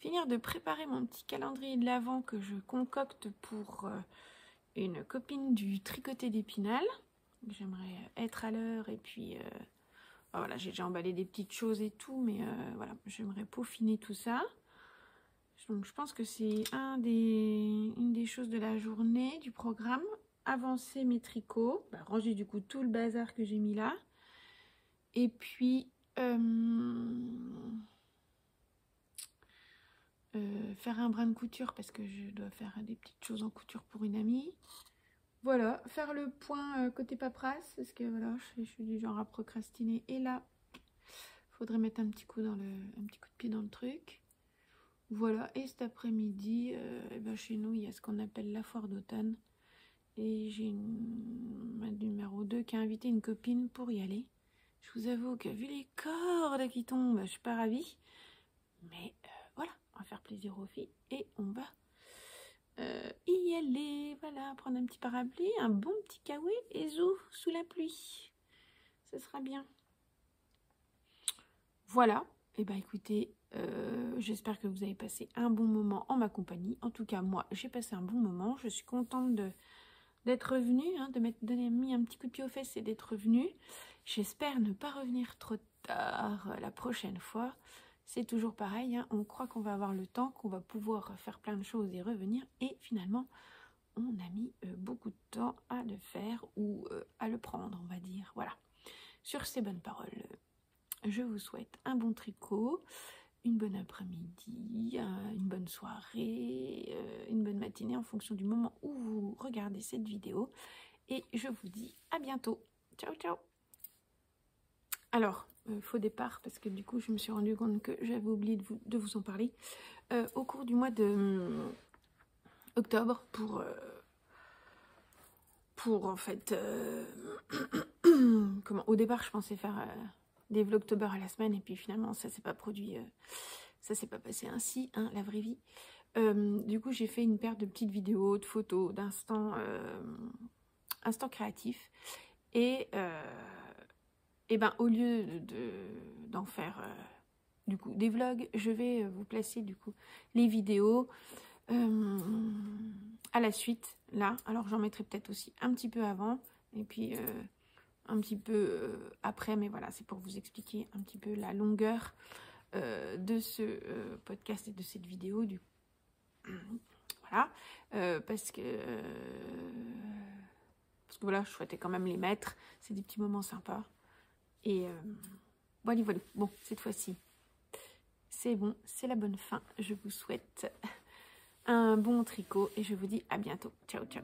finir de préparer mon petit calendrier de l'Avent que je concocte pour une copine du tricoté d'Épinal. J'aimerais être à l'heure et puis voilà, j'ai déjà emballé des petites choses et tout, mais voilà, j'aimerais peaufiner tout ça. Donc je pense que c'est une des choses de la journée, du programme. Avancer mes tricots, ranger du coup tout le bazar que j'ai mis là. Et puis... faire un brin de couture parce que je dois faire des petites choses en couture pour une amie. Voilà, faire le point côté paperasse parce que voilà, je suis du genre à procrastiner. Et là, faudrait mettre un petit coup de pied dans le truc. Voilà, et cet après-midi, ben chez nous, il y a ce qu'on appelle la foire d'automne. Et j'ai ma numéro 2 qui a invité une copine pour y aller. Je vous avoue que vu les cordes qui tombent, je suis pas ravie. Mais voilà, on va faire plaisir aux filles et on va y aller. Voilà, prendre un petit parapluie, un bon petit kawaii et zou sous la pluie. Ce sera bien. Voilà, et ben écoutez, j'espère que vous avez passé un bon moment en ma compagnie. En tout cas, moi, j'ai passé un bon moment. Je suis contente d'être revenue, hein, de m'être mis un petit coup de pied aux fesses et d'être revenue. J'espère ne pas revenir trop tard la prochaine fois. C'est toujours pareil, hein, on croit qu'on va avoir le temps, qu'on va pouvoir faire plein de choses et revenir. Et finalement, on a mis beaucoup de temps à le faire ou à le prendre, on va dire. Voilà. Sur ces bonnes paroles, je vous souhaite un bon tricot, une bonne après-midi, une bonne soirée, une bonne matinée en fonction du moment où vous regardez cette vidéo. Et je vous dis à bientôt. Ciao, ciao. Alors, faux départ, parce que du coup, je me suis rendu compte que j'avais oublié de vous en parler. Au cours du mois de octobre, pour en fait... au départ, je pensais faire des vlogtober à la semaine, et puis finalement, ça s'est pas produit... ça s'est pas passé ainsi, hein, la vraie vie. Du coup, j'ai fait une paire de petites vidéos, de photos, d'instants créatifs. Et ben au lieu d'en faire du coup des vlogs, je vais vous placer du coup les vidéos à la suite là. Alors j'en mettrai peut-être aussi un petit peu avant et puis un petit peu après, mais voilà, c'est pour vous expliquer un petit peu la longueur de ce podcast et de cette vidéo du voilà, parce que voilà, je souhaitais quand même les mettre, c'est des petits moments sympas. Et voilà, voilà. Bon, cette fois-ci, c'est bon, c'est la bonne fin. Je vous souhaite un bon tricot et je vous dis à bientôt. Ciao, ciao.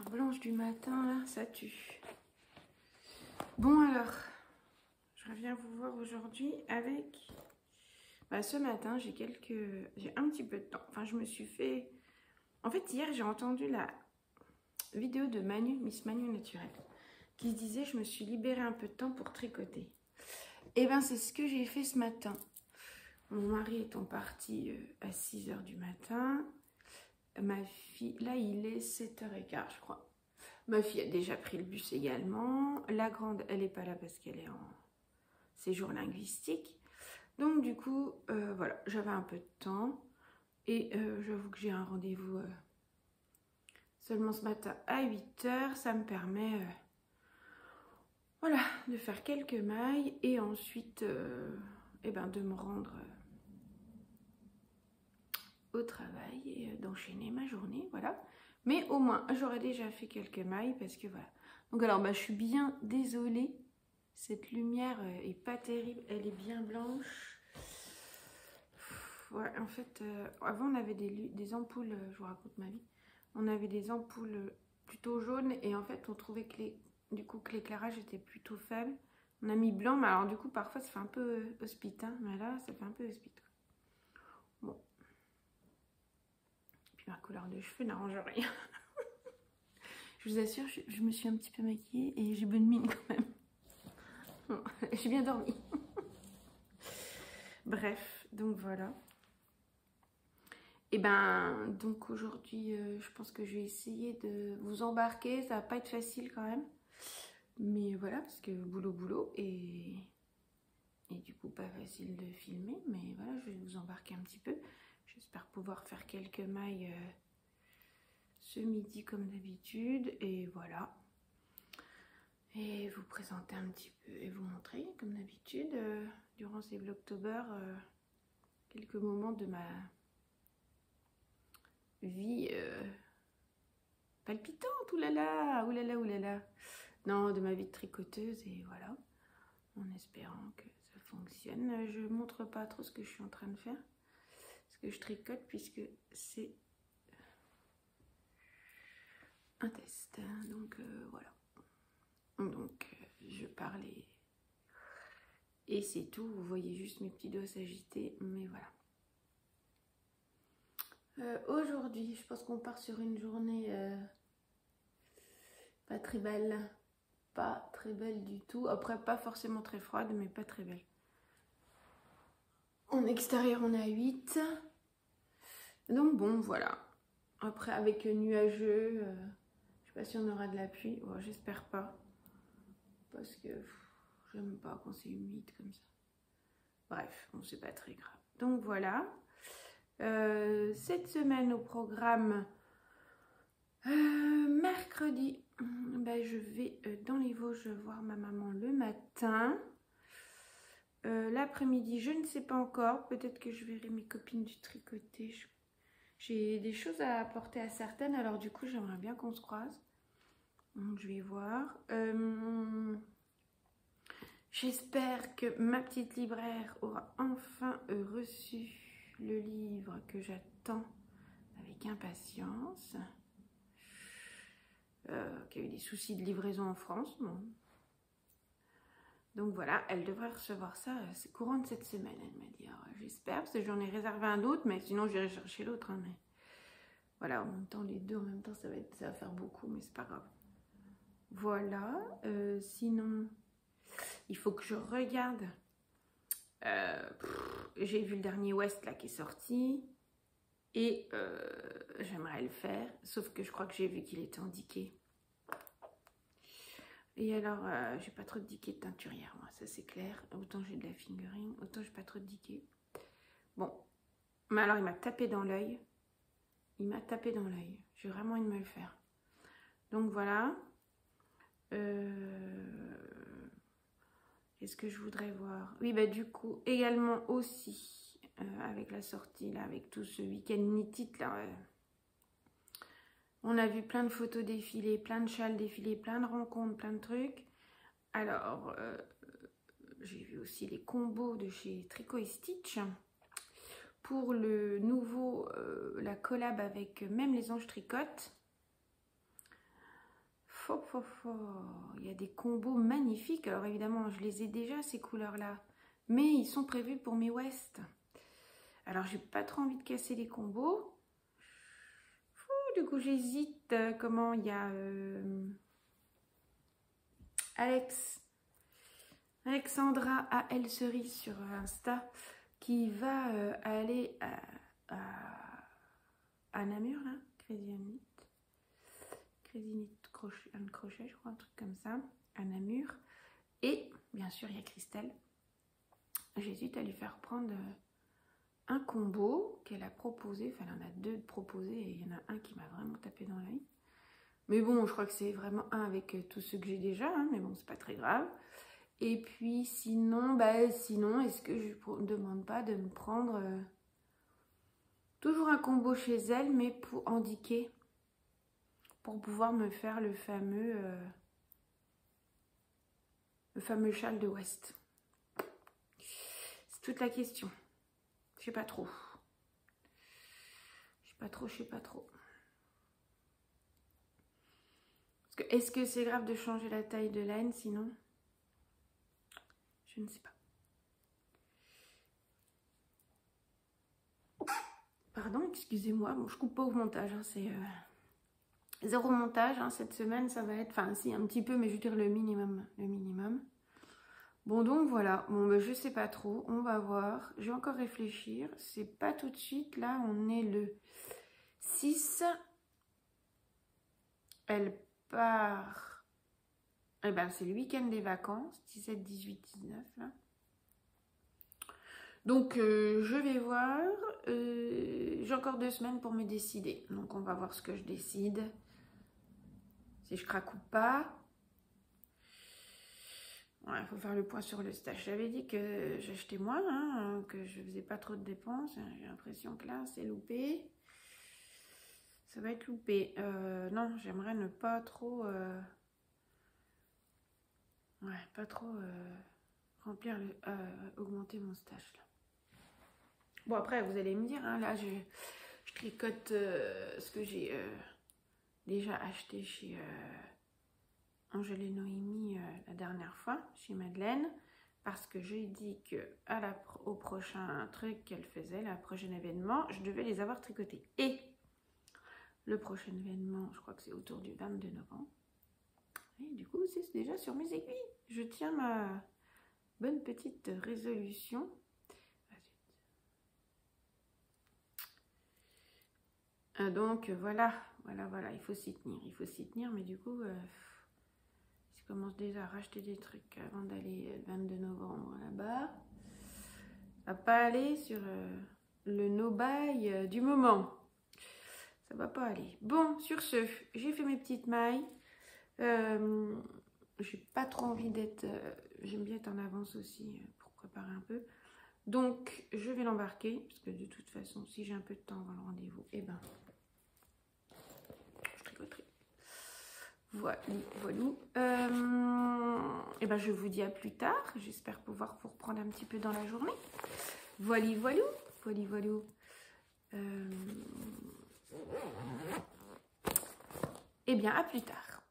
lumière blanche du matin, là, ça tue. Bon alors, je reviens vous voir aujourd'hui avec... Bah, ce matin, j'ai un petit peu de temps. Enfin, je me suis fait... En fait, hier, j'ai entendu la vidéo de Manu, Miss Manu Naturelle, qui se disait, je me suis libérée un peu de temps pour tricoter. Et ben, c'est ce que j'ai fait ce matin. Mon mari étant parti à 6 h du matin. Ma fille, là, il est 7 h 15, je crois. Ma fille a déjà pris le bus également. La grande, elle n'est pas là parce qu'elle est en séjour linguistique. Donc du coup, voilà, j'avais un peu de temps et j'avoue que j'ai un rendez-vous seulement ce matin à 8 h. Ça me permet voilà, de faire quelques mailles et ensuite eh ben, de me rendre au travail et d'enchaîner ma journée, voilà. Mais au moins, j'aurais déjà fait quelques mailles parce que voilà. Donc alors, bah, je suis bien désolée. Cette lumière est pas terrible, elle est bien blanche. Ouais, en fait, avant on avait des ampoules, je vous raconte ma vie, on avait des ampoules plutôt jaunes et en fait on trouvait que l'éclairage était plutôt faible. On a mis blanc, mais alors du coup parfois ça fait un peu hospite, hein, mais là ça fait un peu hospite. Bon. Puis ma couleur de cheveux n'arrange rien. Je vous assure, je me suis un petit peu maquillée et j'ai bonne mine quand même. Bon, j'ai bien dormi. Bref, donc voilà. Et ben, donc aujourd'hui, je pense que je vais essayer de vous embarquer. Ça va pas être facile quand même. Mais voilà, parce que boulot et du coup pas facile de filmer. Mais voilà, je vais vous embarquer un petit peu. J'espère pouvoir faire quelques mailles ce midi comme d'habitude. Et voilà. Et vous présenter un petit peu et vous montrer comme d'habitude durant ces vlogtober quelques moments de ma vie palpitante, oulala, oulala, oulala. Non, de ma vie de tricoteuse et voilà, en espérant que ça fonctionne. Je montre pas trop ce que je suis en train de faire, ce que je tricote puisque c'est un test. Donc voilà. Donc je parle et c'est tout. Vous voyez juste mes petits doigts s'agiter, mais voilà. Aujourd'hui, je pense qu'on part sur une journée pas très belle. Pas très belle du tout. Après, pas forcément très froide, mais pas très belle. En extérieur, on est à 8. Donc bon, voilà. Après, avec nuageux, je sais pas si on aura de la pluie. Ouais, j'espère pas. Parce que j'aime pas quand c'est humide comme ça. Bref, bon, c'est pas très grave. Donc voilà. Cette semaine au programme, mercredi, ben, je vais dans les Vosges voir ma maman le matin. L'après-midi, je ne sais pas encore. Peut-être que je verrai mes copines du tricoté. J'ai des choses à apporter à certaines. Alors du coup, j'aimerais bien qu'on se croise. Donc je vais voir. J'espère que ma petite libraire aura enfin reçu le livre que j'attends avec impatience. Qui a eu des soucis de livraison en France. Bon. Donc voilà, elle devrait recevoir ça courant de cette semaine, elle m'a dit. J'espère, parce que j'en ai réservé un autre, mais sinon j'irai chercher l'autre. Hein, mais voilà, en même temps, les deux en même temps, ça va faire beaucoup, mais c'est pas grave. Voilà, sinon, il faut que je regarde. J'ai vu le dernier West là qui est sorti. Et j'aimerais le faire, sauf que je crois que j'ai vu qu'il était en diquet. Et alors, j'ai pas trop de diquet de teinturière, moi, ça c'est clair. Autant j'ai de la fingering, autant j'ai pas trop de diquet. Bon, mais alors il m'a tapé dans l'œil. Il m'a tapé dans l'œil. J'ai vraiment envie de me le faire. Donc voilà. Qu'est-ce que je voudrais voir? Oui, bah du coup, également aussi, avec la sortie, là, avec tout ce week-end Knit-It, là, on a vu plein de photos défiler, plein de châles défiler, plein de rencontres, plein de trucs. Alors, j'ai vu aussi les combos de chez Tricot et Stitch. Pour le nouveau, la collab avec Même les Anges Tricotent. Il y a des combos magnifiques. Alors évidemment, je les ai déjà ces couleurs-là. Mais ils sont prévus pour mes West. Alors, j'ai pas trop envie de casser les combos. Du coup, j'hésite. Comment il y a Alexandra AL Cerise sur Insta qui va aller à Namur, là. Crazy Knit Crochet, je crois, un truc comme ça. À Namur. Et, bien sûr, il y a Christelle. J'hésite à lui faire prendre un combo qu'elle a proposé. Enfin, elle en a deux proposés et il y en a un qui m'a vraiment tapé dans l'œil. Mais bon, je crois que c'est vraiment un avec tous ceux que j'ai déjà. Hein, mais bon, c'est pas très grave. Et puis, sinon, est-ce que je ne demande pas de me prendre toujours un combo chez elle, mais pour indiquer, pour pouvoir me faire le fameux châle de West. C'est toute la question. Je sais pas trop. Je sais pas trop. Est-ce que c'est grave de changer la taille de laine sinon? Je ne sais pas. Pardon, excusez-moi. Bon, je coupe pas au montage. Hein, c'est zéro montage. Hein, cette semaine, ça va être... Enfin, si, un petit peu, mais je veux dire le minimum. Bon, donc voilà. Bon, ben, je sais pas trop. On va voir. Je vais encore réfléchir. C'est pas tout de suite. Là, on est le 6. Elle part... Eh ben, c'est le week-end des vacances. 17, 18, 19, là. Donc, je vais voir. J'ai encore 2 semaines pour me décider. Donc, on va voir ce que je décide. Si je craque ou pas. Ouais, il faut faire le point sur le stage. J'avais dit que j'achetais moins, hein, que je faisais pas trop de dépenses. J'ai l'impression que là, c'est loupé. Ça va être loupé. Non, j'aimerais ne pas trop... Ouais, pas trop remplir, augmenter mon stage, là. Bon, après, vous allez me dire, hein, là, je tricote ce que j'ai déjà acheté chez Angèle et Noémie la dernière fois, chez Madeleine, parce que j'ai dit que au prochain truc qu'elle faisait, le prochain événement, je devais les avoir tricotés. Et le prochain événement, je crois que c'est autour du 22 novembre. Et du coup, c'est déjà sur mes aiguilles. Je tiens ma bonne petite résolution. Donc voilà, il faut s'y tenir, mais du coup, je commence déjà à racheter des trucs avant d'aller le 22 novembre là-bas. Ça va pas aller sur le no-buy du moment. Ça va pas aller. Bon, sur ce, j'ai fait mes petites mailles. J'ai pas trop envie d'être... J'aime bien être en avance aussi pour préparer un peu. Donc, je vais l'embarquer, parce que de toute façon, si j'ai un peu de temps avant le rendez-vous, eh ben... Voilà. Et ben je vous dis à plus tard. J'espère pouvoir vous reprendre un petit peu dans la journée. Voilà. Et bien à plus tard.